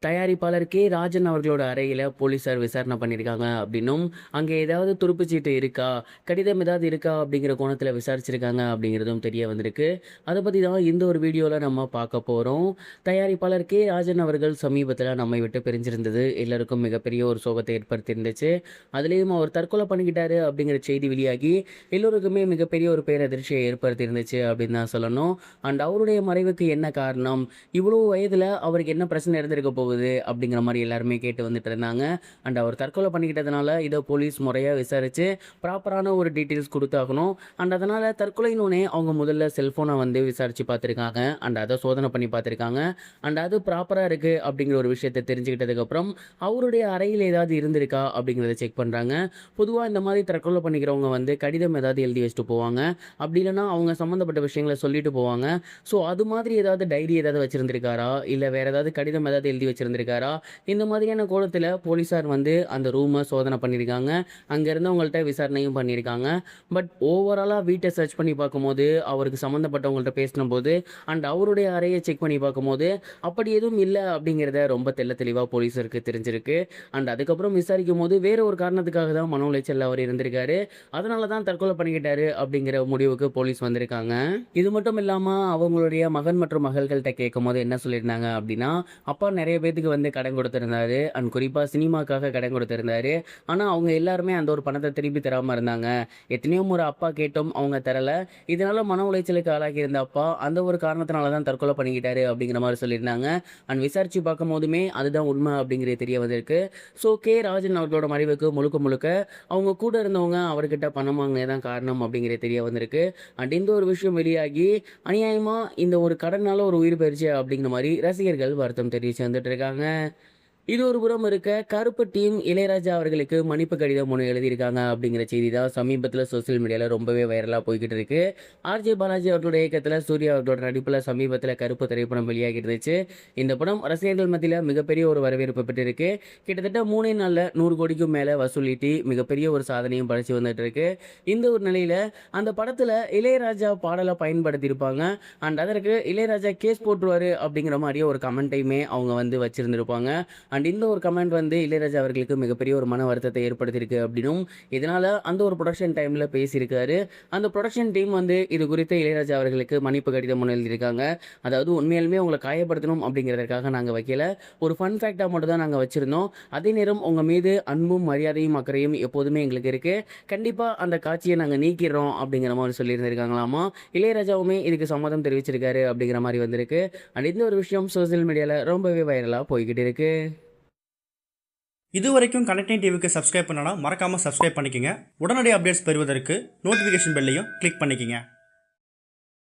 தயாரிப்பாளர் கே. ராஜன் அவர்களோட அறையில போலீஸார் விசாரணை பண்ணியிருக்காங்க அப்படின்னும், அங்க ஏதாவது துருப்புச்சீட்டு இருக்கா? கடிதம் ஏதாவது இருக்கா? அப்படிங்கிற கோணத்தில விசாரிச்சிருக்காங்க அப்படிங்கிறதும் தெரிய வந்திருக்கு. அத பத்தி தான் இந்த ஒரு வீடியோல நம்ம பார்க்க போறோம். தயாரிப்பாளர் கே. ராஜன் அவர்கள் சமீபத்தில நம்மை விட்டு பிரிஞ்சிருந்தது எல்லோருக்கும் மிகப்பெரிய ஒரு சோகத்தை ஏற்படுத்தியிருந்துச்சு. அதிலேயும் அவர் தற்கொலை பண்ணிக்கிட்டாரு அப்படிங்கிற செய்தி வெளியாகி எல்லோருக்குமே மிகப்பெரிய ஒரு பேரதிர்ச்சியை ஏற்படுத்தியிருந்துச்சு அப்படின்னு தான் சொல்லணும். அண்ட் அவருடைய மறைவுக்கு என்ன காரணம்? இவ்வளோ வயதில அவருக்கு என்ன பிரச்சனை இருந்திருக்க போகுது? அப்படிங்கிற மாதிரி எல்லாருமே கேட்டு வந்துட்டு இருந்தாங்க. அண்ட் அவர் தற்கொலை பண்ணிக்கிட்டதுனால இதை போலீஸ் முறையாக விசாரித்து ப்ராப்பரான ஒரு டீட்டெயில்ஸ் கொடுத்தாகணும். அண்ட் அதனால் தற்கொலைனோடனே அவங்க முதல்ல செல்ஃபோனை வந்து விசாரித்து பார்த்துருக்காங்க. அண்ட் அதை சோதனை பண்ணி பார்த்துருக்காங்க. அண்ட் அது ப்ராப்பராக இருக்குது அப்படிங்கிற ஒரு விஷயத்தை தெரிஞ்சுக்கிட்டதுக்கப்புறம் அவருடைய அறையில் ஏதாவது இருந்திருக்கா அப்படிங்கிறத செக் பண்ணுறாங்க. பொதுவாக இந்த மாதிரி தற்கொலை பண்ணிக்கிறவங்க வந்து கடிதம் ஏதாவது எழுதி வச்சுட்டு போவாங்க. அப்படி இல்லைன்னா அவங்க சம்மந்தப்பட்ட விஷயங்களை சொல்லிட்டு போவாங்க. ஸோ அது மாதிரி ஏதாவது டைரி ஏதாவது வச்சுருந்துருக்காரா, இல்லை வேறு ஏதாவது கடிதம் ஏதாவது எழுதி வச்சிருந்திருக்காரா? இந்த மாதிரியான கோணத்தில போலீஸார் வந்து அந்த ரூம சோதனை பண்ணியிருக்காங்க. அங்க இருந்தவங்கள்ட்ட விசாரணையும் பண்ணியிருக்காங்க. பட் ஓவராலா வீட்ட சர்ச் பண்ணி பார்க்கும்போது, அவருக்கு சம்மந்தப்பட்டவங்கள்ட்ட பேசினபோது, அண்ட் அவருடைய அறைய செக் பண்ணி பார்க்கும்போது, அப்படி எதுவும் இல்ல அப்படிங்கிறத ரொம்ப தெளிவா போலீஸருக்கு தெரிஞ்சிருக்கு. அண்ட் அதுக்கப்புறம் விசாரிக்கும்போது, வேற ஒரு காரணத்துக்காக தான் மன உளைச்சல்ல அவர் இருந்திருக்காரு. அதனால தான் தற்கொலை பண்ணிக்கிட்டாரு அப்படிங்கிற முடிவுக்கு போலீஸ் வந்திருக்காங்க. இது மட்டும் இல்லாம அவங்களுடைய மகன் மற்றும் மகள்கள்ட்ட கேட்கும்போது என்ன சொல்லியிருந்தாங்க அப்படின்னா, அப்பா நெறைய பேத்துக்கு வந்து கடன் கொடுத்திருந்தாரு. அண்ட் குறிப்பா சினிமாக்காக கடன் கொடுத்திருந்தாரு. ஆனா, அவங்க எல்லாருமே அந்த ஒரு பணத்த திருப்பி தராம இருந்தாங்க. எத்தனையோ முறை அப்பா கேட்டும் அவங்க தரல. இதனால மன உளைச்சலுக்கு ஆளாகியிருந்த அப்பா, அந்த ஒரு காரணத்தினால தான் தற்கொலை பண்ணிக்கிட்டாரு அப்படிங்கிற மாரி சொல்லியிருந்தாங்க. அண்ட் விசாரிச்சு பார்க்கும்போதுமே அதுதான் உண்மை அப்படிங்கிறது தெரிய வந்திருக்கு. So K. ராஜன் அவர்களோட மறைவுக்கு முழுக்க முழுக்க அவங்க கூட இருந்தவங்க அவர்கிட்ட பணம் வாங்கினது தான் காரணம் அப்படிங்கிறது தெரிய வந்திருக்கு. அண்ட் இந்த ஒரு விஷயம் வெளியாகி அநியாயமா இந்த ஒரு கடனால ஒரு உயிர் போயிருச்சு அப்படிங்கிற மாரி ரசிகர்கள் வருத்தம் தெரிவிச்சு வந்துட்டு இருக்காங்க. இது ஒரு புறம் இருக்க, கருப்பு டீம் இளையராஜா அவர்களுக்கு மன்னிப்பு கடிதம் ஒண்ணு எழுதியிருக்காங்க அப்படிங்கிற செய்தி தான் சமீபத்தில சோசியல் மீடியால ரொம்பவே வைரலா போய்க்கிட்டு இருக்கு. ஆர்ஜே பாலாஜி அவர்களுடைய இயக்கத்தில சூர்யா அவர்களோட நடிப்புல சமீபத்தில கருப்பு திரைப்படம் வெளியாகி இருந்துச்சு. இந்த படம் ரசிகர்கள் மத்தியில மிகப்பெரிய ஒரு வரவேற்பு பெற்றிருக்கு. கிட்டத்தட்ட 3 நாள்ல 100 கோடிக்கும் மேல வசூலிட்டு மிகப்பெரிய ஒரு சாதனையும் படைச்சு வந்துட்டு இருக்கு. இந்த ஒரு நிலையில அந்த படத்தில இளையராஜா பாடல பயன்படுத்தியிருப்பாங்க. அண்ட் அதற்கு இளையராஜா கேஸ் போட்டுருவாரு அப்படிங்கிற மாரி ஒரு கமெண்ட்டையுமே அவங்க வந்து வச்சிருந்திருப்பாங்க. அண்ட் இந்த ஒரு கமெண்ட் வந்து இளையராஜா அவர்களுக்கு மிகப்பெரிய ஒரு மன வருத்தத்தை ஏற்படுத்தியிருக்கு அப்படின்னும், இதனால அந்த ஒரு புரொடக்ஷன் டைம்ல பேசியிருக்காரு. அந்த புரொடக்ஷன் டீம் வந்து இது குறித்து இளையராஜா அவர்களுக்கு மன்னிப்பு கடிதம் ஒண்ணு எழுதியிருக்காங்க. அதாவது உண்மையாலுமே உங்கள காயப்படுத்தணும் அப்படிங்கிறதற்காக நாங்க வைக்கல. ஒரு ஃபன் ஃபேக்ட்டா மட்டும் தான் நாங்க வச்சிருந்தோம். அதே நேரம் உங்க மீது அன்பும், மரியாதையும், அக்கறையும் எப்போதுமே எங்களுக்கு இருக்கு. கண்டிப்பா அந்த காட்சிய நாங்க நீக்கிறோம் அப்படிங்கிற மாரி சொல்லியிருந்திருக்காங்களாமா. இளையராஜாவுமே இதுக்கு சம்மதம் தெரிவிச்சிருக்காரு அப்படிங்கிற மாரி வந்திருக்கு. அண்ட் இந்த ஒரு விஷயம் சோசியல் மீடியால ரொம்பவே வைரலா போய்க்கிட்டு இருக்கு. இதுவரைக்கும் கனெக்டிங் டிவிக்கு சப்ஸ்கிரைப் பண்ணனா மறக்காம சப்ஸ்கிரைப் பண்ணிக்கங்க. உடனடி அப்டேட்ஸ் பெறுவதற்கு நோட்டிஃபிகேஷன் பெல்லையும் கிளிக் பண்ணிக்கங்க.